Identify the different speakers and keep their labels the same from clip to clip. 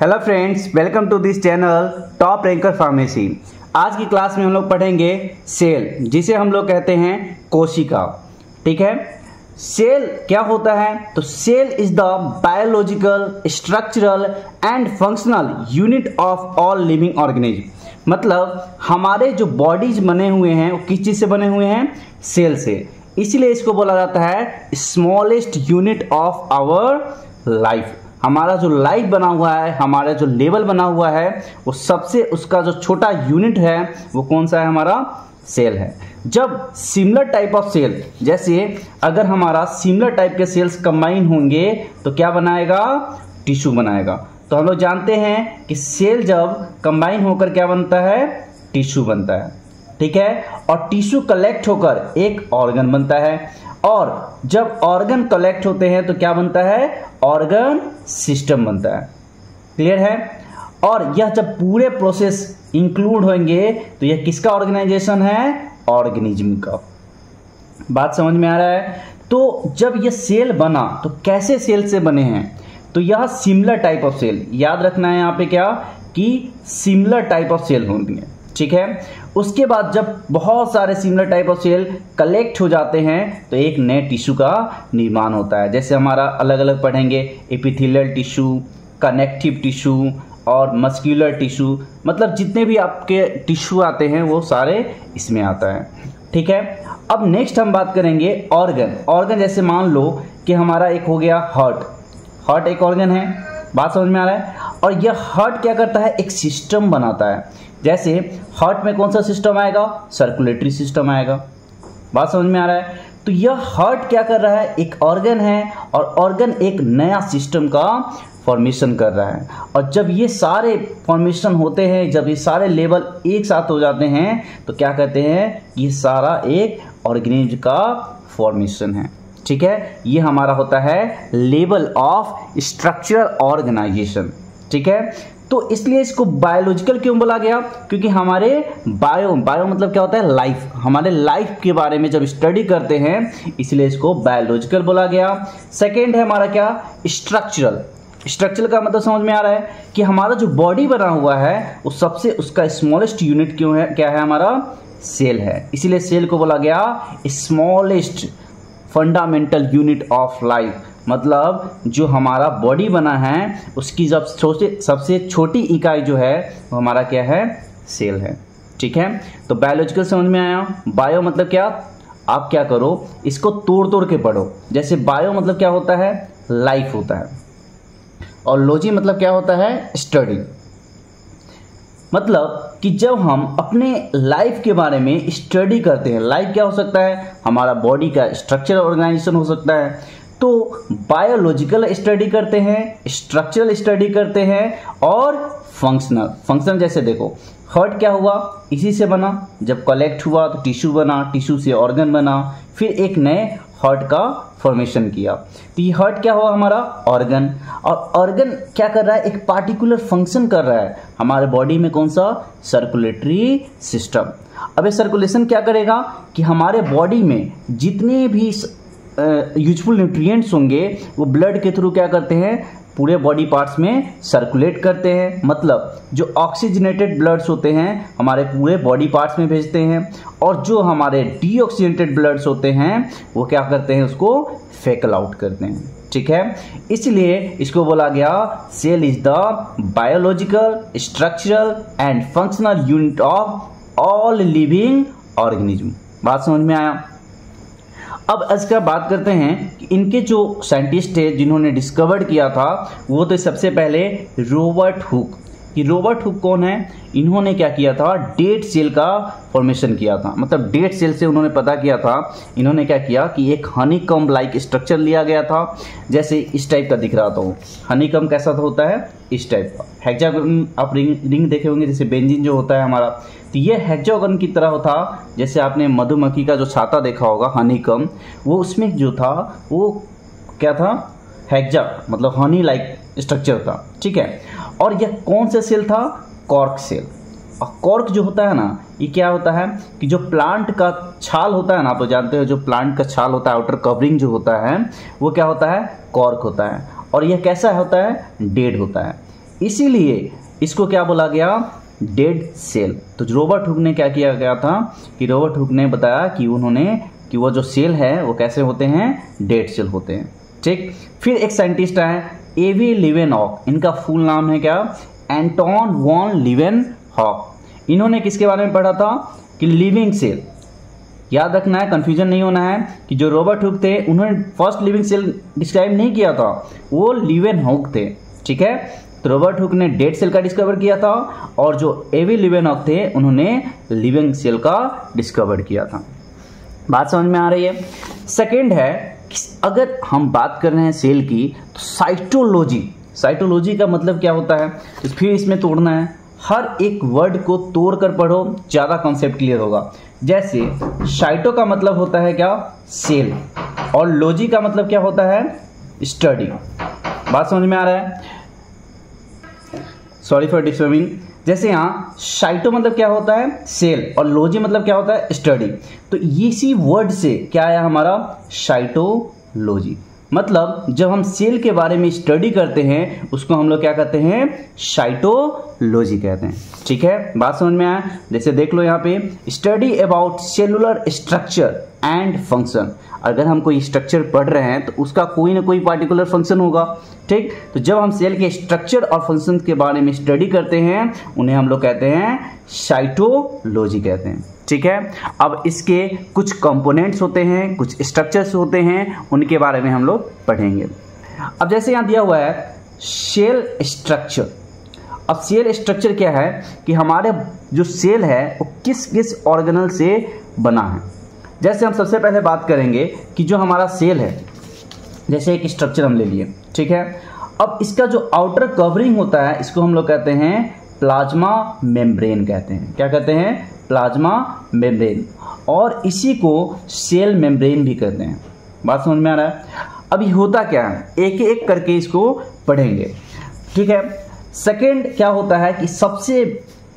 Speaker 1: Hello friends, welcome to this channel top ranker pharmacy. आज की class में हम लोग पढ़ेंगे सेल, जिसे हम लोग कहते हैं कोशिका। ठीक है, सेल क्या होता है? तो cell is the biological, structural and functional unit of all living organism. मतलब हमारे जो बॉडीज बने हुए हैं वो किस चीज से बने हुए हैं? सेल से। इसलिए इसको बोला जाता है smallest unit of our life. हमारा जो लाइफ बना हुआ है, हमारा जो लेवल बना हुआ है, वो सबसे उसका जो छोटा यूनिट है वो कौन सा है? हमारा सेल है। जब सिमिलर टाइप ऑफ सेल, जैसे अगर हमारा सिमिलर टाइप के सेल्स कंबाइन होंगे तो क्या बनाएगा? टिश्यू बनाएगा। तो हम लोग जानते हैं कि सेल जब कंबाइन होकर क्या बनता है? टिश्यू बनता है। ठीक है, और टिश्यू कलेक्ट होकर एक ऑर्गन बनता है, और जब ऑर्गन कलेक्ट होते हैं तो क्या बनता है? ऑर्गन सिस्टम बनता है। क्लियर है? और यह जब पूरे प्रोसेस इंक्लूड होंगे तो यह किसका ऑर्गेनाइजेशन है? ऑर्गेनिज्म का। बात समझ में आ रहा है? तो जब यह सेल बना तो कैसे सेल से बने हैं? तो यह सिमिलर टाइप ऑफ सेल, याद रखना है यहाँ पे क्या कि सिमिलर टाइप ऑफ सेल होंगे। ठीक है, उसके बाद जब बहुत सारे similar type of cell collect हो जाते हैं तो एक नए टिश्यू का निर्माण होता है। जैसे हमारा अलग अलग पढ़ेंगे, एपिथेलियल टिश्यू, कनेक्टिव टिश्यू और मस्कुलर टिश्यू। मतलब जितने भी आपके टिश्यू आते हैं वो सारे इसमें आता है। ठीक है, अब नेक्स्ट हम बात करेंगे ऑर्गन। ऑर्गन जैसे मान लो कि हमारा एक हो गया हार्ट। हार्ट एक ऑर्गन है। बात समझ में आ रहा है? और यह हार्ट क्या करता है? एक सिस्टम बनाता है। जैसे हार्ट में कौन सा सिस्टम आएगा? सर्कुलेटरी सिस्टम आएगा। बात समझ में आ रहा है? तो यह हार्ट क्या कर रहा है? एक ऑर्गन है, और ऑर्गन एक नया सिस्टम का फॉर्मेशन कर रहा है। और जब ये सारे फॉर्मेशन होते हैं, जब ये सारे लेवल एक साथ हो जाते हैं तो क्या कहते हैं? ये सारा एक ऑर्गेनिज्म का फॉर्मेशन है। ठीक है, ये हमारा होता है लेवल ऑफ स्ट्रक्चरल ऑर्गेनाइजेशन। ठीक है, तो इसलिए इसको बायोलॉजिकल क्यों बोला गया? क्योंकि हमारे बायो मतलब क्या होता है? लाइफ। हमारे लाइफ के बारे में जब स्टडी करते हैं इसलिए इसको बायोलॉजिकल बोला गया। सेकेंड है हमारा क्या? स्ट्रक्चरल। स्ट्रक्चरल का मतलब समझ में आ रहा है कि हमारा जो बॉडी बना हुआ है वो सबसे उसका स्मॉलेस्ट यूनिट क्यों है? क्या है? हमारा सेल है। इसीलिए सेल को बोला गया smallest fundamental unit of life. मतलब जो हमारा बॉडी बना है उसकी जब सबसे छोटी इकाई जो है वो हमारा क्या है? सेल है। ठीक है, तो बायोलॉजिकल समझ में आया। बायो मतलब क्या? आप क्या करो, इसको तोड़ तोड़ के पढ़ो। जैसे बायो मतलब क्या होता है? लाइफ होता है, और लॉजी मतलब क्या होता है? स्टडी। मतलब कि जब हम अपने लाइफ के बारे में स्टडी करते हैं, लाइफ क्या हो सकता है? हमारा बॉडी का स्ट्रक्चरल ऑर्गेनाइजेशन हो सकता है। तो बायोलॉजिकल स्टडी करते हैं, स्ट्रक्चरल स्टडी करते हैं, और फंक्शनल जैसे देखो हार्ट क्या हुआ? इसी से बना। जब कलेक्ट हुआ तो टिश्यू बना, टिश्यू से ऑर्गन बना, फिर एक नए हार्ट का फॉर्मेशन किया। तो ये हार्ट क्या हुआ? हमारा ऑर्गन। और ऑर्गन क्या कर रहा है? एक पार्टिकुलर फंक्शन कर रहा है हमारे बॉडी में। कौन सा? Circulatory system. अब ये सर्कुलेशन क्या करेगा कि हमारे बॉडी में जितने भी यूजफुल न्यूट्रिएंट्स होंगे वो ब्लड के थ्रू क्या करते हैं? पूरे बॉडी पार्ट्स में सर्कुलेट करते हैं। मतलब जो ऑक्सीजनेटेड ब्लड्स होते हैं हमारे पूरे बॉडी पार्ट्स में भेजते हैं, और जो हमारे डीऑक्सीजनेटेड ब्लड्स होते हैं वो क्या करते हैं? उसको फेकल आउट करते हैं। ठीक है, इसलिए इसको बोला गया cell is the biological, structural and functional unit of all living organism. बात समझ में आया? अब इसका बात करते हैं कि इनके जो साइंटिस्ट थे जिन्होंने डिस्कवर्ड किया था वो तो सबसे पहले रॉबर्ट हुक। कि रॉबर्ट हुक कौन है? इन्होंने क्या किया था? डेड सेल का फॉर्मेशन किया था। मतलब डेड सेल से उन्होंने पता किया था। इन्होंने क्या किया कि एक हनीकॉम्ब लाइक स्ट्रक्चर लिया गया था। जैसे इस टाइप का दिख रहा था। हनीकॉम्ब कैसा होता है? इस टाइप का। हेक्सागोन आप रिंग देखे होंगे, जैसे बेंजीन जो होता है हमारा, तो ये हेक्सागोन की तरह था। जैसे आपने मधुमक्खी का जो छाता देखा होगा हनीकॉम्ब, वो उसमें जो था वो क्या था? हेक्सा मतलब हनी लाइक स्ट्रक्चर था। ठीक है, और यह कौन सा सेल था? Cork cell. और कॉर्क जो होता है ना, ये क्या होता है कि जो प्लांट का छाल होता है ना, आप तो जानते हो जो प्लांट का छाल होता है, आउटर कवरिंग जो होता है वो क्या होता है? कॉर्क होता है। और यह कैसा होता है? डेड होता है। इसीलिए इसको क्या बोला गया, डेड सेल। तो रॉबर्ट हुक ने क्या किया गया था कि रॉबर्ट हुक ने बताया कि कि वो जो सेल है वो कैसे होते हैं, डेड सेल होते हैं। ठीक, फिर एक साइंटिस्ट आए एवी लीवेनहॉक, इनका फुल नाम है क्या, एंटोन वॉन लीवेनहॉक। इन्होंने किसके बारे में पढ़ा था कि लिविंग सेल, याद रखना है, कंफ्यूजन नहीं होना है कि जो रॉबर्ट हुक थे उन्होंने फर्स्ट लिविंग सेल डिस्क्राइब नहीं किया था, वो लीवेनहॉक थे। ठीक है, तो रॉबर्ट हुक ने डेड सेल का डिस्कवर किया था और जो एवी लीवेनहॉक थे उन्होंने लिविंग सेल का डिस्कवर किया था। बात समझ में आ रही है। सेकंड है कि अगर हम बात कर रहे हैं सेल की तो साइटोलॉजी का मतलब क्या होता है, तो फिर इसमें तोड़ना है, हर एक वर्ड को तोड़ कर पढ़ो, ज़्यादा कॉन्सेप्ट क्लियर होगा। जैसे साइटो का मतलब होता है क्या, सेल, और लॉजी का मतलब क्या होता है, स्टडी। बात समझ में आ रहा है, सॉरी फॉर डिस्टर्बिंग। जैसे यहाँ साइटो मतलब क्या होता है, सेल, और लॉजी मतलब क्या होता है, स्टडी। तो इसी वर्ड से क्या आया हमारा, साइटोलॉजी। मतलब जब हम सेल के बारे में स्टडी करते हैं उसको हम लोग क्या कहते हैं, साइटोलॉजी कहते हैं। ठीक है, बात समझ में आया। जैसे देख लो यहाँ पे, study about cellular structure and function. अगर हम कोई स्ट्रक्चर पढ़ रहे हैं तो उसका कोई ना कोई पार्टिकुलर फंक्शन होगा। ठीक, तो जब हम सेल के स्ट्रक्चर और फंक्शन के बारे में स्टडी करते हैं उन्हें हम लोग कहते हैं साइटोलॉजी कहते हैं। ठीक है, अब इसके कुछ कंपोनेंट्स होते हैं, कुछ स्ट्रक्चर्स होते हैं, उनके बारे में हम लोग पढ़ेंगे। अब जैसे यहाँ दिया हुआ है सेल स्ट्रक्चर। अब सेल स्ट्रक्चर क्या है कि हमारे जो सेल है वो किस किस ऑर्गेनल से बना है। जैसे हम सबसे पहले बात करेंगे कि जो हमारा सेल है, जैसे एक स्ट्रक्चर हम ले लिए, ठीक है। अब इसका जो आउटर कवरिंग होता है इसको हम लोग कहते हैं प्लाज्मा मेम्ब्रेन कहते हैं। क्या कहते हैं, प्लाज्मा मेम्ब्रेन, और इसी को सेल मेम्ब्रेन भी कहते हैं। बात समझ में आ रहा है। अभी होता क्या है, एक एक करके इसको पढ़ेंगे। ठीक है, सेकंड क्या होता है कि सबसे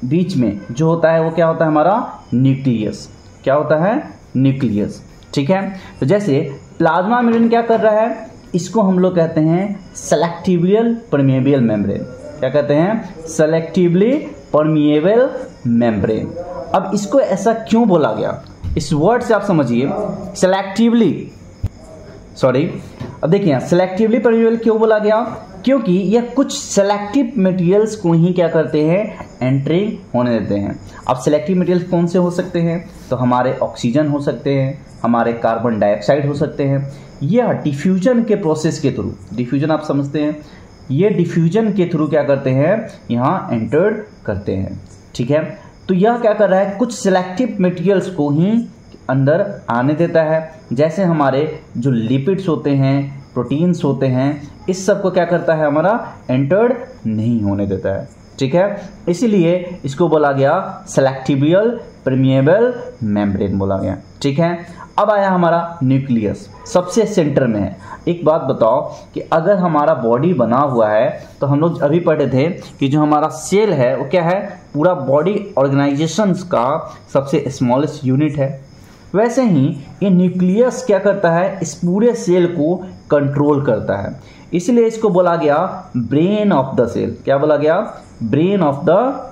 Speaker 1: बीच में जो होता है वो क्या होता है, हमारा न्यूक्लियस। क्या होता है, न्यूक्लियस। ठीक है, तो जैसे प्लाज्मा मेम्ब्रेन क्या कर रहा है, इसको हम लोग कहते हैं सेलेक्टिवली परमिएबल मेम्ब्रेन। क्या कहते हैं, सेलेक्टिवली परमिएबल मेम्ब्रेन। अब इसको ऐसा क्यों बोला गया, इस वर्ड से आप समझिए, सेलेक्टिवली, सॉरी, अब देखिए सेलेक्टिवली परमिएबल क्यों बोला गया, क्योंकि यह कुछ सेलेक्टिव मटेरियल्स को ही क्या करते हैं, एंट्री होने देते हैं। अब सेलेक्टिव मटेरियल्स कौन से हो सकते हैं, तो हमारे ऑक्सीजन हो सकते हैं, हमारे कार्बन डाइऑक्साइड हो सकते हैं। यह डिफ्यूजन के प्रोसेस के थ्रू, डिफ्यूजन आप समझते हैं, ये डिफ्यूजन के थ्रू क्या करते हैं, यहाँ एंटर करते हैं। ठीक है, तो यह क्या कर रहा है, कुछ सेलेक्टिव मटेरियल्स को ही अंदर आने देता है। जैसे हमारे जो लिपिड्स होते हैं, प्रोटीन्स होते हैं, इस सब को क्या करता है, हमारा एंटर्ड नहीं होने देता है। ठीक है, इसीलिए इसको बोला गया सेलेक्टिवली परमिएबल मेम्ब्रेन बोला गया। ठीक है, अब आया हमारा न्यूक्लियस, सबसे सेंटर में है। एक बात बताओ कि अगर हमारा बॉडी बना हुआ है, तो हम लोग अभी पढ़े थे कि जो हमारा सेल है वो क्या है, पूरा बॉडी ऑर्गेनाइजेशंस का सबसे स्मॉलेस्ट यूनिट है। वैसे ही ये न्यूक्लियस क्या करता है, इस पूरे सेल को कंट्रोल करता है। इसलिए इसको बोला गया ब्रेन ऑफ द सेल। क्या बोला गया, ब्रेन ऑफ द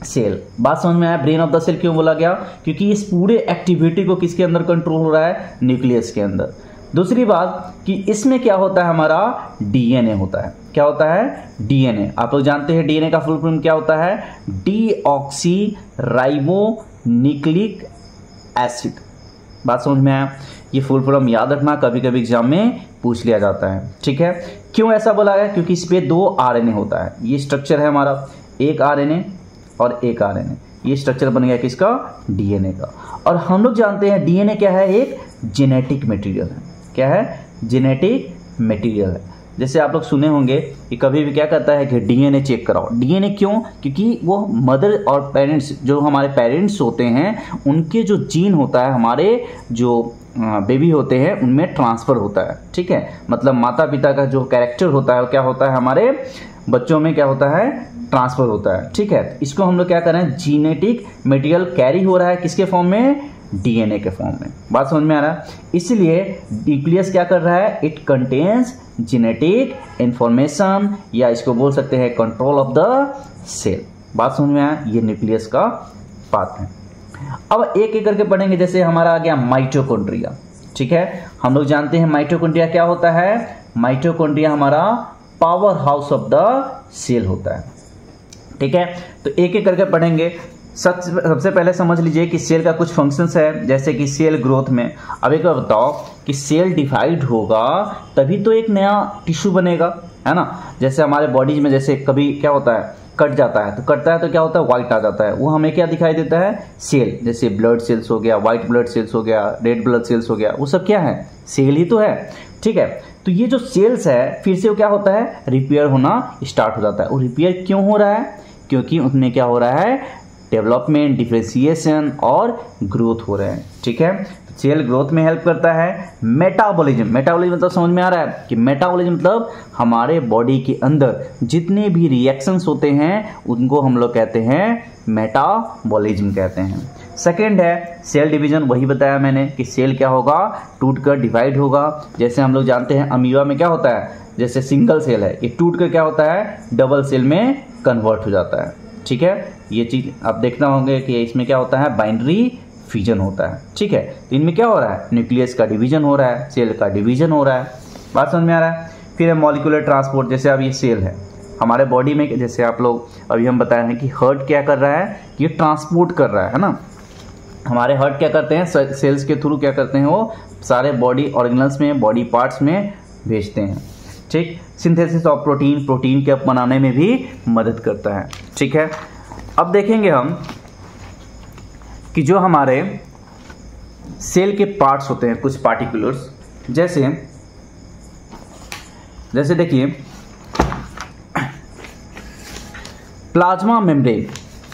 Speaker 1: सेल। बात समझ में आया, ब्रेन ऑफ द सेल क्यों बोला गया, क्योंकि इस पूरे एक्टिविटी को किसके अंदर कंट्रोल हो रहा है, न्यूक्लियस के अंदर। दूसरी बात कि इसमें क्या होता है, हमारा डीएनए होता है। क्या होता है, डीएनए। आप लोग जानते हैं डीएनए का फुल फॉर्म क्या होता है, डीऑक्सी राइबो न्यूक्लिक एसिड। बात समझ में आया, ये फुल फॉर्म याद रखना, कभी कभी एग्जाम में पूछ लिया जाता है। ठीक है, क्यों ऐसा बोला गया, क्योंकि इस पे 2 आरएनए होता है। ये स्ट्रक्चर है हमारा, एक आरएनए और एक आरएनए, ये स्ट्रक्चर बन गया किसका, डीएनए का। और हम लोग जानते हैं डीएनए क्या है, एक जेनेटिक मटेरियल है। क्या है, जेनेटिक मटेरियल है। जैसे आप लोग सुने होंगे कि कभी भी क्या करता है कि डीएनए चेक कराओ। डीएनए क्यों, क्योंकि वो मदर और पेरेंट्स, जो हमारे पेरेंट्स होते हैं, उनके जो जीन होता है, हमारे जो बेबी होते हैं उनमें ट्रांसफ़र होता है। ठीक है, मतलब माता पिता का जो कैरेक्टर होता है वो क्या होता है, हमारे बच्चों में क्या होता है, ट्रांसफ़र होता है। ठीक है, इसको हम लोग क्या कर रहे हैं, जीनेटिक मटेरियल कैरी हो रहा है किसके फॉर्म में, डीएनए के फॉर्म में। बात समझ में आ रहा है? इसलिए न्यूक्लियस क्या कर रहा है, इट कंटेन्स जेनेटिक इंफॉर्मेशन, या इसको बोल सकते हैं कंट्रोल ऑफ द सेल। बात समझ में आया? ये न्यूक्लियस का पार्ट है। अब एक एक करके पढ़ेंगे। जैसे हमारा आ गया माइटोकॉन्ड्रिया, ठीक है। हम लोग जानते हैं माइटोकॉन्ड्रिया क्या होता है। माइटोकॉन्ड्रिया हमारा powerhouse of the cell होता है, ठीक है। तो एक एक करके पढ़ेंगे। सबसे पहले समझ लीजिए कि सेल का कुछ फंक्शंस है, जैसे कि सेल ग्रोथ में। अब एक बार बताओ कि सेल डिवाइड होगा तभी तो एक नया टिश्यू बनेगा, है ना। जैसे हमारे बॉडीज में जैसे कभी क्या होता है, कट जाता है, तो कटता है तो क्या होता है, व्हाइट आ जाता है। वो हमें क्या दिखाई देता है, सेल। जैसे ब्लड सेल्स हो गया, व्हाइट ब्लड सेल्स हो गया, रेड ब्लड सेल्स हो गया, वो सब क्या है, सेल ही तो है, ठीक है। तो ये जो सेल्स है फिर से वो क्या होता है, रिपेयर होना स्टार्ट हो जाता है। और रिपेयर क्यों हो रहा है, क्योंकि उसमें क्या हो रहा है, डेवलपमेंट, डिफरेंशिएशन और ग्रोथ हो रहे हैं, ठीक है। सेल ग्रोथ में हेल्प करता है। मेटाबॉलिज्म, मेटाबॉलिज्म मतलब समझ में आ रहा है कि मेटाबॉलिज्म मतलब हमारे बॉडी के अंदर जितने भी रिएक्शंस होते हैं उनको हम लोग कहते हैं मेटाबॉलिज्म कहते हैं। सेकेंड है सेल डिवीजन। वही बताया मैंने कि सेल क्या होगा, टूटकर डिवाइड होगा। जैसे हम लोग जानते हैं अमीबा में क्या होता है, जैसे सिंगल सेल है, ये टूटकर क्या होता है, डबल सेल में कन्वर्ट हो जाता है, ठीक है। ये चीज आप देखना होंगे कि इसमें क्या होता है, बाइनरी फ्यूजन होता है, ठीक है। तो इनमें क्या हो रहा है, न्यूक्लियस का डिवीजन हो रहा है, सेल का डिवीजन हो रहा है। बात समझ में आ रहा है? फिर है मॉलिक्यूलर ट्रांसपोर्ट। जैसे अब ये सेल है हमारे बॉडी में, जैसे आप लोग अभी हम बताए हैं कि हार्ट क्या कर रहा है, ये ट्रांसपोर्ट कर रहा है ना। हमारे हार्ट क्या करते हैं, सेल्स के थ्रू क्या करते हैं, वो सारे बॉडी ऑर्गेनल्स में, बॉडी पार्ट्स में भेजते हैं, ठीक। सिंथेसिस ऑफ प्रोटीन, प्रोटीन के बनाने में भी मदद करता है, ठीक है। अब देखेंगे हम कि जो हमारे सेल के पार्ट्स होते हैं, कुछ पार्टिकुलर्स, जैसे देखिए प्लाज्मा मेम्ब्रेन।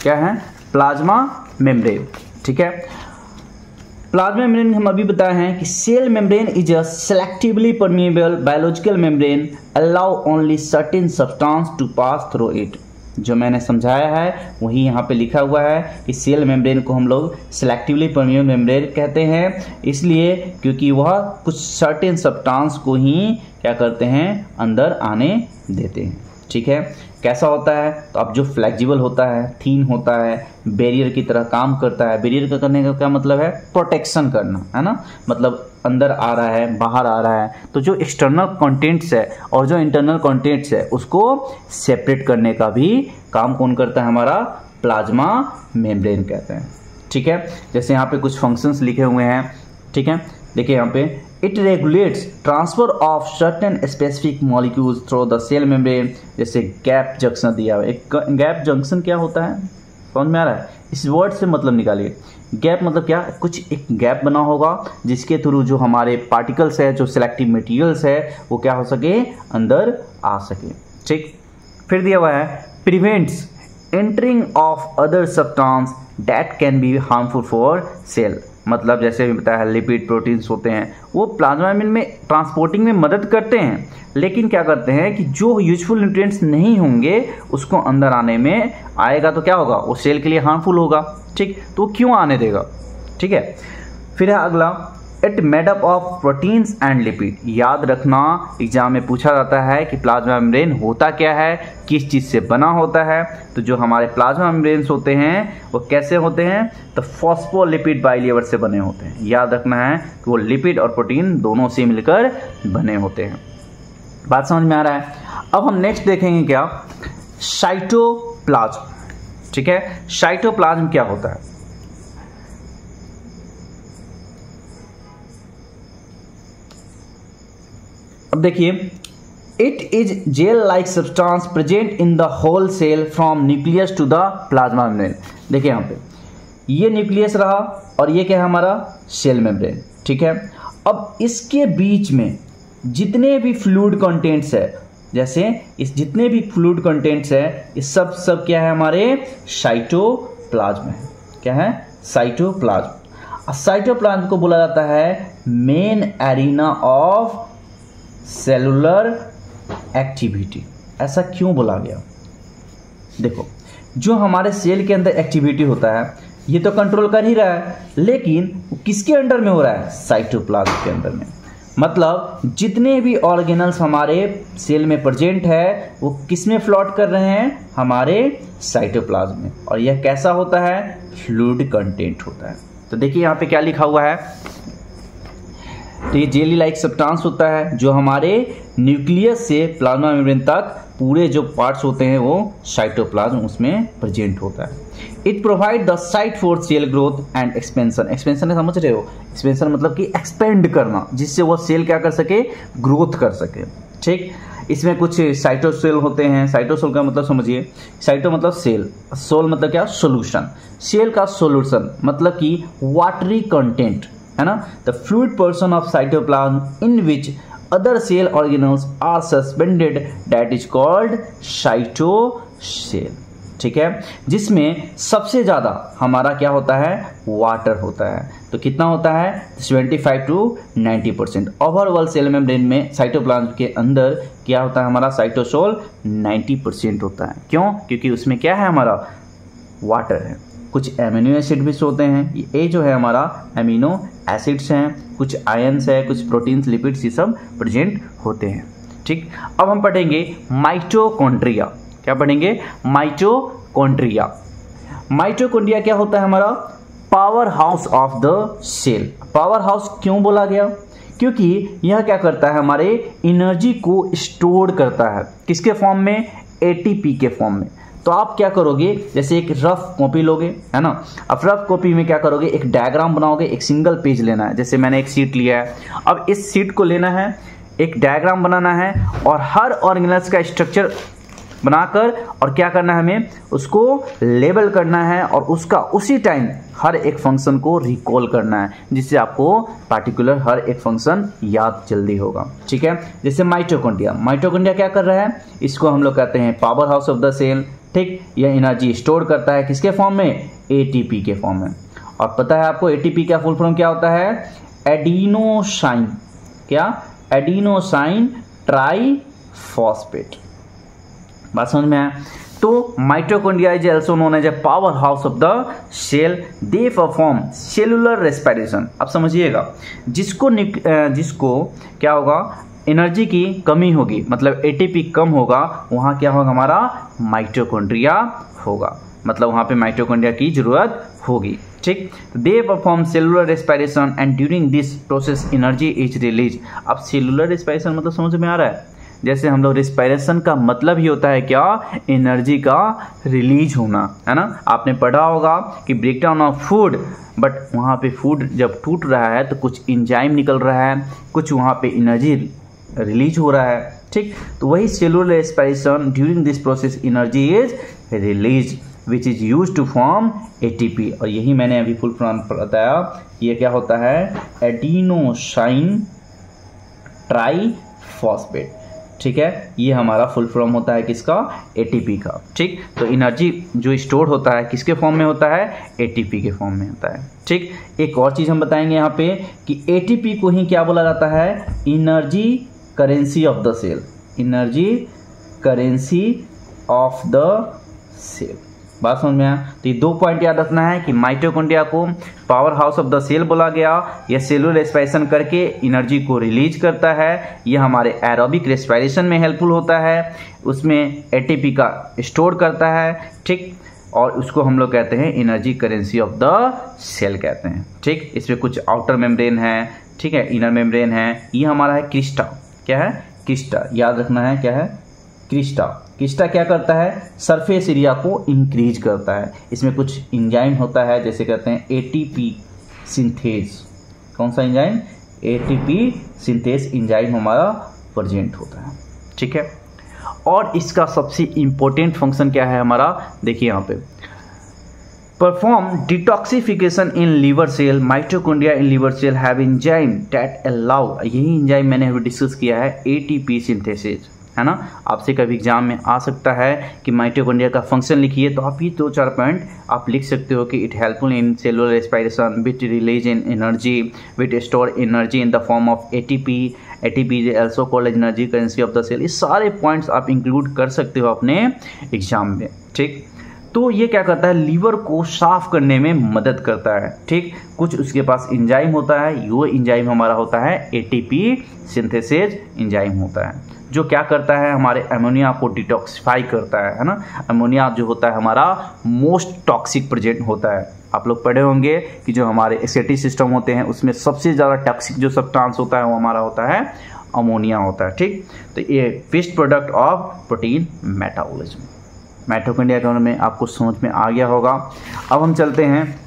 Speaker 1: क्या है, प्लाज्मा मेम्ब्रेन, ठीक है। प्लाज्मा मेम्ब्रेन हम अभी बताए हैं कि cell membrane is a selectively permeable biological membrane allow only certain substance to pass through it. जो मैंने समझाया है वही यहाँ पे लिखा हुआ है कि सेल मेम्ब्रेन को हम लोग सेलेक्टिवली परमिएबल मेम्ब्रेन कहते हैं, इसलिए क्योंकि वह कुछ सर्टेन सब्सटेंस को ही क्या करते हैं, अंदर आने देते हैं, ठीक है। कैसा होता है, तो अब जो फ्लेक्सिबल होता है, थीन होता है, बैरियर की तरह काम करता है। बैरियर का करने का क्या मतलब है, प्रोटेक्शन करना, है ना। मतलब अंदर आ रहा है, बाहर आ रहा है, तो जो एक्सटर्नल कंटेंट्स है और जो इंटरनल कंटेंट्स है उसको सेपरेट करने का भी काम कौन करता है, हमारा प्लाज्मा मेम्ब्रेन कहते हैं, ठीक है। जैसे यहाँ पे कुछ फंक्शंस लिखे हुए हैं, ठीक है। देखिए यहाँ पे it regulates transfer of certain specific molecules through the cell membrane. जैसे गैप जंक्शन दिया हुआ है, एक गैप जंक्शन क्या होता है, समझ में आ रहा है? इस वर्ड से मतलब निकालिए। गैप मतलब क्या, कुछ एक गैप बना होगा जिसके थ्रू जो हमारे पार्टिकल्स है, जो सिलेक्टिव मटेरियल्स है, वो क्या हो सके, अंदर आ सके, ठीक। फिर दिया हुआ है prevents entering of other substance that can be harmful for sale. मतलब जैसे भी बताया लिपिड प्रोटीन्स होते हैं, वो प्लाज्मा मेम्ब्रेन में ट्रांसपोर्टिंग में मदद करते हैं, लेकिन क्या करते हैं कि जो यूजफुल न्यूट्रिएंट्स नहीं होंगे उसको अंदर आने में आएगा तो क्या होगा, वो सेल के लिए हार्मफुल होगा, ठीक। तो क्यों आने देगा, ठीक है। फिर है अगला, it made up of proteins and lipid. याद रखना, एग्जाम में पूछा जाता है कि प्लाज्मा मेम्ब्रेन होता क्या है, किस चीज़ से बना होता है। तो जो हमारे प्लाज्मा मेम्ब्रेन्स होते हैं वो कैसे होते हैं, तो फॉस्फोलिपिड बाइलेयर से बने होते हैं। याद रखना है कि वो लिपिड और प्रोटीन दोनों से मिलकर बने होते हैं। बात समझ में आ रहा है? अब हम नेक्स्ट देखेंगे क्या, साइटोप्लाज्म, ठीक है। साइटोप्लाज्म क्या होता है, अब देखिए, it is gel like substance present in the whole cell from nucleus to the plasma membrane. देखिए यहाँ पे ये न्यूक्लियस रहा और ये क्या है, हमारा सेल मेम्ब्रेन, ठीक है। अब इसके बीच में जितने भी फ्लूइड कंटेंट्स है, जैसे इस जितने भी फ्लूइड कंटेंट्स है, ये सब क्या है, हमारे साइटोप्लाज्म है। क्या है, साइटोप्लाज्म। साइटोप्लाज्म को बोला जाता है main arena of cellular activity. ऐसा क्यों बोला गया, देखो जो हमारे सेल के अंदर एक्टिविटी होता है, ये तो कंट्रोल कर ही रहा है, लेकिन किसके अंडर में हो रहा है? साइटोप्लाज्म के अंदर में। मतलब जितने भी ऑर्गेनल्स हमारे सेल में प्रेजेंट है वो किस में फ्लोट कर रहे हैं? हमारे साइटोप्लाज्म में। और यह कैसा होता है? फ्लूइड कंटेंट होता है। तो देखिए यहाँ पे क्या लिखा हुआ है, तो ये जेली लाइक सब्सटेंस होता है जो हमारे न्यूक्लियस से प्लाज्मा मेम्ब्रेन तक पूरे जो पार्ट्स होते हैं वो साइटोप्लाज्म उसमें प्रेजेंट होता है। It provide the site for sale growth and expansion. Expansion समझ रहे हो? एक्सपेंशन मतलब कि एक्सपेंड करना, जिससे वो सेल क्या कर सके? ग्रोथ कर सके। ठीक, इसमें कुछ साइटोसेल होते हैं। साइटोसेल का मतलब समझिए, साइटो मतलब सेल, सोल मतलब क्या? सोल्यूशन। सेल का सोल्यूशन मतलब कि वाटरी कंटेंट है ना। The fluid portion of cytoplasm in which other cell organelles are suspended that is called cytosol। ठीक है, जिसमें सबसे ज्यादा हमारा क्या होता है? वाटर होता है। तो कितना होता है? 75 to 90%। ओवरऑल सेल मेम्ब्रेन में साइटोप्लाज्म के अंदर क्या होता है? हमारा साइटोसोल 90% होता है। क्यों? क्योंकि उसमें क्या है? हमारा वाटर है। कुछ एमिनो एसिड भी होते हैं, ये जो है हमारा एमिनो एसिड्स हैं, कुछ आयंस है, कुछ प्रोटीन्स, लिपिड्स, ये सब प्रेजेंट होते हैं। ठीक, अब हम पढ़ेंगे माइटोकॉन्ड्रिया। क्या पढ़ेंगे? माइटोकॉन्ड्रिया। माइटोकॉन्ड्रिया क्या होता है? हमारा powerhouse of the cell. Powerhouse क्यों बोला गया? क्योंकि यह क्या करता है? हमारे एनर्जी को स्टोर करता है। किसके फॉर्म में? एटीपी के फॉर्म में। तो आप क्या करोगे? जैसे एक रफ कॉपी लोगे, है ना। अब रफ कॉपी में क्या करोगे? एक डायग्राम बनाओगे, एक सिंगल पेज लेना है। जैसे मैंने एक शीट लिया है, अब इस शीट को लेना है, एक डायग्राम बनाना है और हर ऑर्गेनल्स का स्ट्रक्चर बनाकर और क्या करना है? हमें उसको लेबल करना है और उसका उसी टाइम हर एक फंक्शन को रिकॉल करना है, जिससे आपको पार्टिकुलर हर एक फंक्शन याद जल्दी होगा। ठीक है, जैसे माइटोकॉन्ड्रिया। माइटोकॉन्ड्रिया क्या कर रहा है? इसको हम लोग कहते हैं powerhouse of the cell. ठीक, यह एनर्जी स्टोर करता है किसके फॉर्म में? एटीपी के फॉर्म में। और पता है आपको एटीपी का फुल फॉर्म क्या होता है? एडिनोसाइन। क्या? Adenosine triphosphate. बात समझ में आया? तो mitochondria is also known as a powerhouse of the cell. They perform cellular respiration. अब समझिएगा, जिसको क्या होगा? एनर्जी की कमी होगी, मतलब एटीपी कम होगा, वहाँ क्या होगा? हमारा माइटोकॉन्ड्रिया होगा। मतलब वहाँ पे माइटोकॉन्ड्रिया की जरूरत होगी। ठीक, दे perform cellular respiration and during this process energy is release. अब सेलुलर रेस्पिरेशन मतलब समझ में आ रहा है? जैसे हम लोग रेस्पिरेशन का मतलब ही होता है क्या? एनर्जी का रिलीज होना, है ना। आपने पढ़ा होगा कि ब्रेकडाउन ऑफ फूड, बट वहाँ पे फूड जब टूट रहा है तो कुछ एंजाइम निकल रहा है, कुछ वहाँ पे एनर्जी रिलीज हो रहा है। ठीक, तो वही cellular respiration during this process energy is release which is use to form ATP. और यही मैंने अभी फुल फॉर्म बताया, ये क्या होता है? Adenosine triphosphate. ठीक है, ये हमारा फुल फॉर्म होता है किसका? एटीपी का। ठीक, तो एनर्जी जो स्टोर होता है किसके फॉर्म में होता है? एटीपी के फॉर्म में होता है। ठीक, एक और चीज हम बताएंगे यहाँ पे कि एटीपी को ही क्या बोला जाता है? Energy currency of the cell. Energy currency of the cell. बात समझ में आया? तो ये 2 पॉइंट याद रखना है कि माइटोकॉन्ड्रिया को powerhouse of the cell बोला गया। यह सेलुलर रेस्पिरेशन करके एनर्जी को रिलीज करता है। यह हमारे एरोबिक रेस्पिरेशन में हेल्पफुल होता है, उसमें एटीपी का स्टोर करता है। ठीक, और उसको हम लोग कहते हैं energy currency of the cell कहते हैं। ठीक, इसमें कुछ आउटर मेम्ब्रेन है, ठीक है, इनर मेम्ब्रेन है। ये हमारा है क्रिस्टा। क्या है? क्रिस्टा। याद रखना है क्या है? क्रिस्टा। क्रिस्टा क्या करता है? सरफेस एरिया को इंक्रीज करता है। इसमें कुछ एंजाइम होता है, जैसे कहते हैं एटीपी सिंथेज। कौन सा एंजाइम? एटीपी सिंथेज एंजाइम हमारा प्रेजेंट होता है। ठीक है, और इसका सबसे इंपॉर्टेंट फंक्शन क्या है हमारा? देखिए यहाँ पे, perform detoxification in liver cell. Mitochondria in liver cell have enzyme that allow, यही एंजाइम मैंने अभी डिस्कस किया है, एटीपी सिंथेसिस, है ना। आपसे कभी एग्जाम में आ सकता है कि माइटोकॉन्ड्रिया का फंक्शन लिखिए, तो आप ये 2-4 पॉइंट आप लिख सकते हो कि it helpful in cellular respiration, which release in energy, which store energy in the form of ATP, ATP is also called energy currency of the cell. ये सारे पॉइंट्स आप इंक्लूड कर सकते हो अपने एग्जाम में। ठीक, तो ये क्या करता है, लीवर को साफ करने में मदद करता है। ठीक, कुछ उसके पास एंजाइम होता है, वो एंजाइम हमारा होता है एटीपी सिंथेसेज एंजाइम होता है, जो क्या करता है, हमारे अमोनिया को डिटॉक्सिफाई करता है ना। अमोनिया जो होता है हमारा मोस्ट टॉक्सिक प्रेजेंट होता है। आप लोग पढ़े होंगे कि जो हमारे एसिडिक सिस्टम होते हैं उसमें सबसे ज़्यादा टॉक्सिक जो सब्सटेंस होता है वो हमारा होता है अमोनिया होता है। ठीक, तो ये first product of protein metabolism. Mitochondria के बारे में आपको समझ में आ गया होगा। अब हम चलते हैं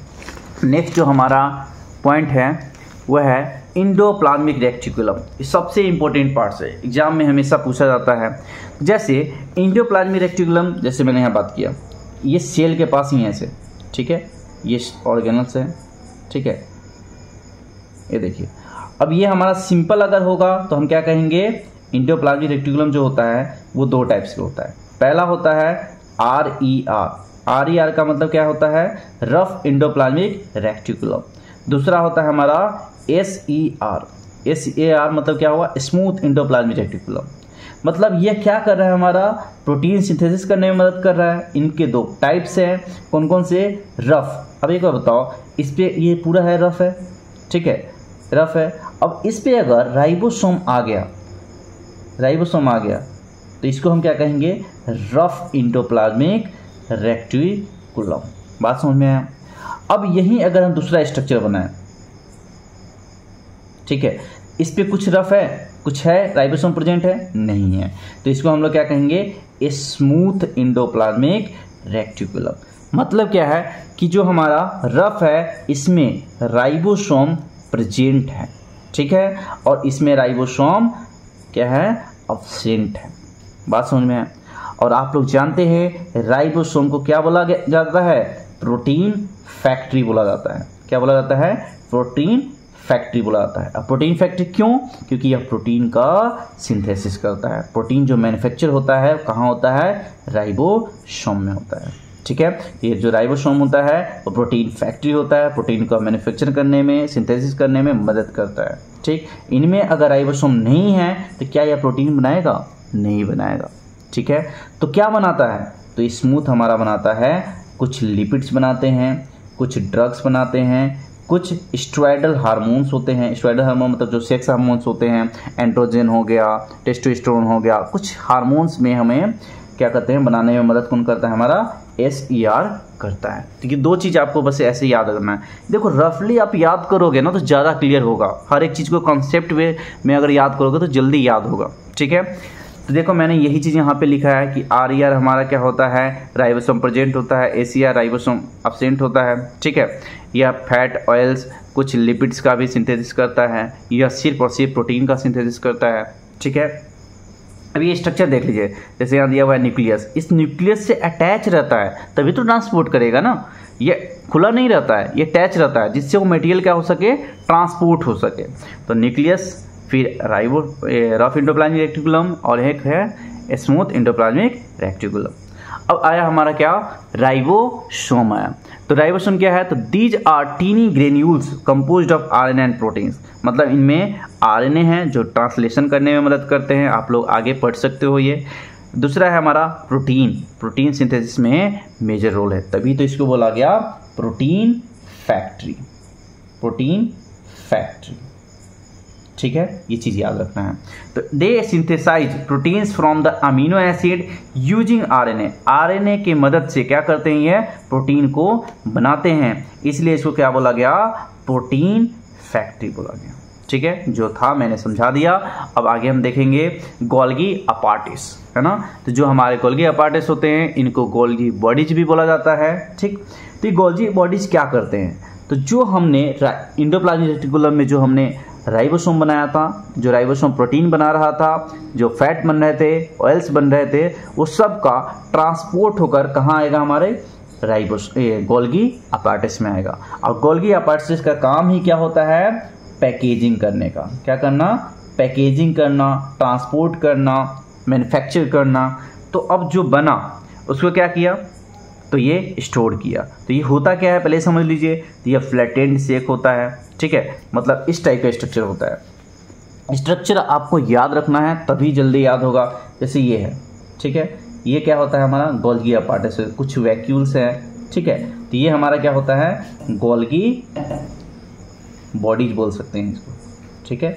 Speaker 1: नेक्स्ट जो हमारा पॉइंट है वह है इंडोप्लाज्मिक रेटिकुलम। ये सबसे इंपॉर्टेंट पार्ट है, एग्जाम में हमेशा पूछा जाता है। जैसे इंडोप्लाज्मिक रेटिकुलम, जैसे मैंने यहाँ बात किया, ये सेल के पास ही है ऐसे, ठीक है, ये ऑर्गेनल्स है, ठीक है, ये देखिए। अब ये हमारा सिंपल अगर होगा तो हम क्या कहेंगे, इंडोप्लाज्मिक रेटिकुलम जो होता है वो दो टाइप्स का होता है। पहला होता है RER का मतलब क्या होता है, रफ इंडोप्लाज्मिक रेटिकुलम। दूसरा होता है हमारा SER मतलब क्या हुआ, स्मूथ इंडोप्लाज्मिक रेटिकुलम। मतलब ये क्या कर रहा है, हमारा प्रोटीन सिंथेसिस करने में मदद कर रहा है। इनके दो टाइप्स हैं, कौन कौन से, रफ। अब एक बार बताओ, इस पे ये पूरा है रफ है, ठीक है, रफ है। अब इस पे अगर राइबोसोम आ गया तो इसको हम क्या कहेंगे, रफ इंडोप्लाज्मिक रेटिकुलम। बात समझ में आया। अब यहीं अगर हम दूसरा स्ट्रक्चर बनाएं, ठीक है, इस पे कुछ रफ है, कुछ है, राइबोसोम प्रेजेंट है, नहीं है, तो इसको हम लोग क्या कहेंगे, स्मूथ इंडोप्लाज्मिक रेटिकुलम। मतलब क्या है कि जो हमारा रफ है इसमें राइबोसोम प्रेजेंट है, ठीक है, और इसमें राइबोसोम क्या है, एब्सेंट है। बात समझ में है। और आप लोग जानते हैं राइबोसोम को क्या बोला जाता है, प्रोटीन फैक्ट्री बोला जाता है। क्या बोला जाता है, प्रोटीन फैक्ट्री बोला जाता है। अब प्रोटीन फैक्ट्री क्यों, क्योंकि यह प्रोटीन का सिंथेसिस करता है। प्रोटीन जो मैन्युफैक्चर होता है कहाँ होता है, राइबोसोम में होता है, ठीक है। ये जो राइबोसोम होता है वो प्रोटीन फैक्ट्री होता है, प्रोटीन का मैन्युफैक्चर करने में, सिंथेसिस करने में मदद करता है। ठीक, इनमें अगर राइबोसोम नहीं है तो क्या यह प्रोटीन बनाएगा, नहीं बनाएगा, ठीक है। तो क्या बनाता है, तो स्मूथ हमारा बनाता है, कुछ लिपिड्स बनाते हैं, कुछ ड्रग्स बनाते हैं, कुछ स्टेरॉयडल हार्मोन्स होते हैं। स्टेरॉयडल हार्मोन मतलब जो सेक्स हार्मोन्स होते हैं, एंड्रोजन हो गया, टेस्टोस्टेरोन हो गया, कुछ हार्मोन्स में हमें क्या करते हैं, बनाने में मदद कौन करता है, हमारा SER करता है। तो ये दो चीज़ आपको बस ऐसे याद रखना है। देखो रफली आप याद करोगे ना तो ज़्यादा क्लियर होगा। हर एक चीज़ को कॉन्सेप्ट वे में अगर याद करोगे तो जल्दी याद होगा, ठीक है। तो देखो मैंने यही चीज़ यहाँ पे लिखा है कि RER हमारा क्या होता है, राइबोसोम प्रेजेंट होता है, SER राइबोसोम एब्सेंट होता है, ठीक है। यह फैट, ऑयल्स, कुछ लिपिड्स का भी सिंथेसिस करता है, यह सिर्फ और सिर्फ प्रोटीन का सिंथेसिस करता है, ठीक है। अब ये स्ट्रक्चर देख लीजिए, जैसे यहाँ दिया हुआ है न्यूक्लियस, इस न्यूक्लियस से अटैच रहता है तभी तो ट्रांसपोर्ट करेगा ना। ये खुला नहीं रहता है, ये अटैच रहता है जिससे वो मटेरियल क्या हो सके, ट्रांसपोर्ट हो सके। तो न्यूक्लियस, फिर रफ इंडोप्लाज्मिक रेटिकुलम और एक है स्मूथ इंडोप्लाज्मिक रेटिकुलम। अब आया हमारा क्या, राइबोसोम आया। तो राइबोसोम क्या है, तो these are tiny granules composed of RNA and proteins. मतलब इनमें RNA है जो ट्रांसलेशन करने में मदद करते हैं, आप लोग आगे पढ़ सकते हो ये। दूसरा है हमारा प्रोटीन सिंथेसिस में मेजर रोल है, तभी तो इसको बोला गया प्रोटीन फैक्ट्री, ठीक है। ये चीज़ याद रखना है। तो they synthesize proteins from the amino acid using RNA की मदद से क्या करते हैं, ये प्रोटीन को बनाते हैं, इसलिए इसको क्या बोला गया, प्रोटीन फैक्ट्री बोला गया, ठीक है। जो था मैंने समझा दिया। अब आगे हम देखेंगे गोल्गी अपार्टिस, है ना। तो जो हमारे गोल्गी अपार्टिस होते हैं इनको गोल्गी बॉडीज भी बोला जाता है, ठीक। तो ये गोल्गी बॉडीज क्या करते हैं, तो जो हमने इंडोप्लाज्मिक रेटिकुलम में जो हमने राइबोसोम बनाया था, जो राइबोसोम प्रोटीन बना रहा था, जो फैट बन रहे थे, ऑयल्स बन रहे थे, वो सब का ट्रांसपोर्ट होकर कहाँ आएगा, हमारे गोल्गी अपार्टिस में आएगा। और गोल्गी अपार्टिस का काम ही क्या होता है, पैकेजिंग करने का। क्या करना, पैकेजिंग करना, ट्रांसपोर्ट करना, मैन्युफैक्चर करना। तो अब जो बना उसको क्या किया, तो ये स्टोर किया। तो ये होता क्या है पहले समझ लीजिए। तो ये फ्लैटेंड शेक होता है, ठीक है, मतलब इस टाइप का स्ट्रक्चर होता है। स्ट्रक्चर आपको याद रखना है तभी जल्दी याद होगा। जैसे ये है, ठीक है, ये क्या होता है हमारा गोल्गी अपार्टस, कुछ वैक्यूल्स है, ठीक है। तो ये हमारा क्या होता है गोल्गी बॉडीज बोल सकते हैं इसको, ठीक है।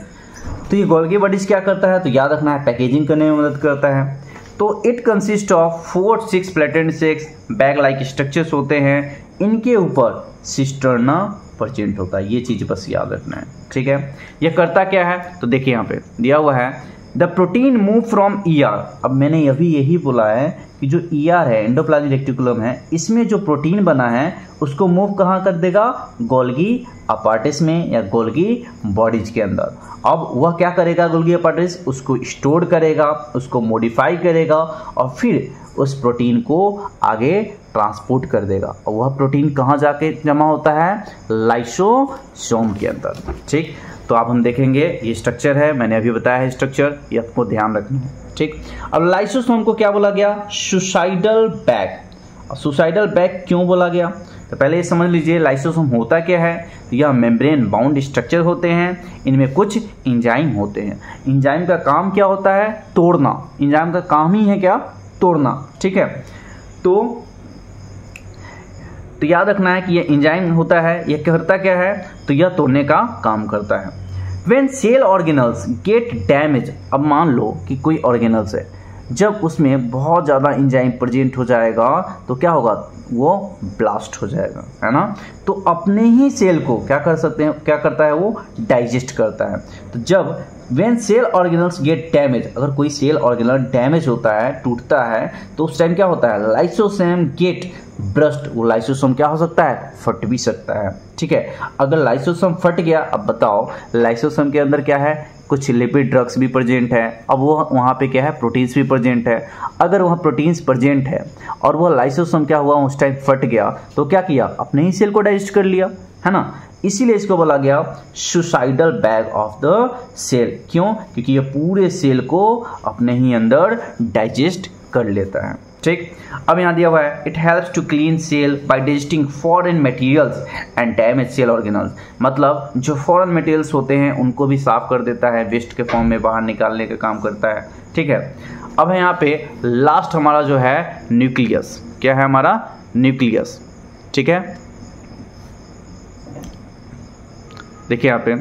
Speaker 1: तो ये गोल्गी बॉडीज क्या करता है, तो याद रखना है पैकेजिंग करने में मदद करता है। तो it consist of 4-6 flattened 6 bag like structures होते हैं, इनके ऊपर सिस्टर्ना प्रेजेंट होता है, ये चीज़ बस याद रखना है, ठीक है। ये करता क्या है, तो देखिए यहाँ पे दिया हुआ है the protein move from ER. अब मैंने अभी यही बोला है कि जो ईआर है एंडोप्लाज्मिक रेटिकुलम है, इसमें जो प्रोटीन बना है उसको मूव कहाँ कर देगा, गोल्गी अपार्टिस में या गोल्गी बॉडीज के अंदर। अब वह क्या करेगा गोल्गी अपार्टिस, उसको स्टोर करेगा, उसको मॉडिफाई करेगा और फिर उस प्रोटीन को आगे ट्रांसपोर्ट कर देगा। और वह प्रोटीन कहाँ जाके जमा होता है, लाइसोसोम के अंदर, ठीक। तो अब हम देखेंगे ये स्ट्रक्चर है, मैंने अभी बताया है स्ट्रक्चर, ये आपको ध्यान रखना है, ठीक। अब लाइसोसोम को क्या बोला गया, सुसाइडल बैग। सुसाइडल बैग क्यों बोला गया, तो पहले ये समझ लीजिए लाइसोसोम होता क्या है। तो यह मेम्ब्रेन बाउंड स्ट्रक्चर होते हैं, इनमें कुछ एंजाइम होते हैं। एंजाइम का काम क्या होता है, तोड़ना। एंजाइम का काम ही है क्या, तोड़ना, ठीक है। तो याद रखना है कि ये एंजाइम होता है, ये करता क्या है, तो यह तोड़ने का काम करता है। When cell organelles get damage, अब मान लो कि कोई ऑर्गेनल्स है, जब उसमें बहुत ज़्यादा एंजाइम प्रेजेंट हो जाएगा तो क्या होगा, वो ब्लास्ट हो जाएगा, है ना। तो अपने ही सेल को क्या कर सकते हैं, क्या करता है वो डाइजेस्ट करता है। तो जब when cell organelles get damage, अगर कोई सेल ऑर्गेनल डैमेज होता है, टूटता है, तो उस टाइम क्या होता है, लाइसोसोम गेट ब्रस्ट। वो लाइसोसोम क्या हो सकता है, फट भी सकता है, ठीक है। अगर लाइसोसोम फट गया, अब बताओ लाइसोसोम के अंदर क्या है, कुछ लिपिड ड्रग्स भी प्रेजेंट है। अब वो वहाँ पे क्या है, प्रोटीन्स भी प्रेजेंट है। अगर वहाँ प्रोटीन्स प्रेजेंट है और वह लाइसोसोम क्या हुआ, उस टाइम फट गया, तो क्या किया, अपने ही सेल को डाइजेस्ट कर लिया, है ना। इसीलिए इसको बोला गया suicidal bag of the cell. क्यों, क्योंकि ये पूरे सेल को अपने ही अंदर डाइजेस्ट कर लेता है, ठीक। अब यहाँ दिया हुआ है it helps to clean cell by digesting foreign materials and damage cell organelles. मतलब जो फॉरेन मटेरियल्स होते हैं उनको भी साफ कर देता है, वेस्ट के फॉर्म में बाहर निकालने का काम करता है, ठीक है। अब यहाँ पे लास्ट हमारा जो है न्यूक्लियस, क्या है हमारा न्यूक्लियस, ठीक है। देखिए यहाँ पे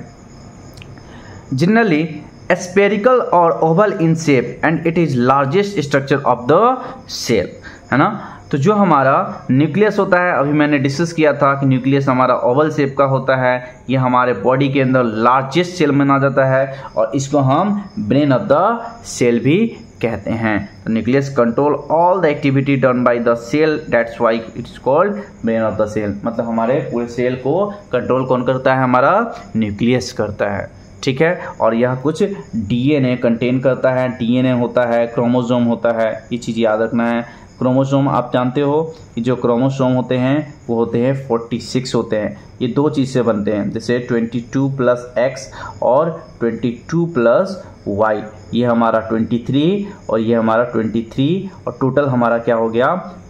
Speaker 1: जनरली स्पेरिकल और oval in shape and it is largest structure of the cell, है ना। तो जो हमारा न्यूक्लियस होता है, अभी मैंने डिस्कस किया था कि न्यूक्लियस हमारा ओवल शेप का होता है। ये हमारे बॉडी के अंदर लार्जेस्ट सेल माना जाता है और इसको हम ब्रेन ऑफ द सेल भी कहते हैं। तो nucleus control all the activity done by the cell, that's why it is called brain of the cell. मतलब हमारे पूरे सेल को कंट्रोल कौन करता है, हमारा न्यूक्लियस करता है, ठीक है। और यह कुछ डीएनए कंटेन करता है, डीएनए होता है, क्रोमोसोम होता है, ये चीज़ याद रखना है। क्रोमोसोम आप जानते हो कि जो क्रोमोसोम होते हैं वो होते हैं 46 होते हैं। ये दो चीज़ से बनते हैं, जैसे 22 + X और 22 + Y। ये हमारा 23 और ये हमारा 23 और टोटल हमारा क्या हो गया,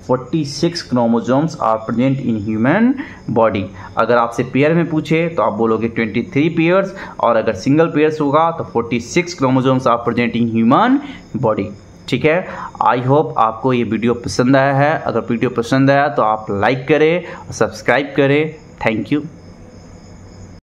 Speaker 1: 46 chromosomes are present in human body. अगर आपसे पेयर में पूछे तो आप बोलोगे 23 पेयर्स, और अगर सिंगल पेयर्स होगा तो 46 chromosomes are present in human body, ठीक है। आई होप आपको ये वीडियो पसंद आया है। अगर वीडियो पसंद आया तो आप लाइक करें और सब्सक्राइब करें। Thank you.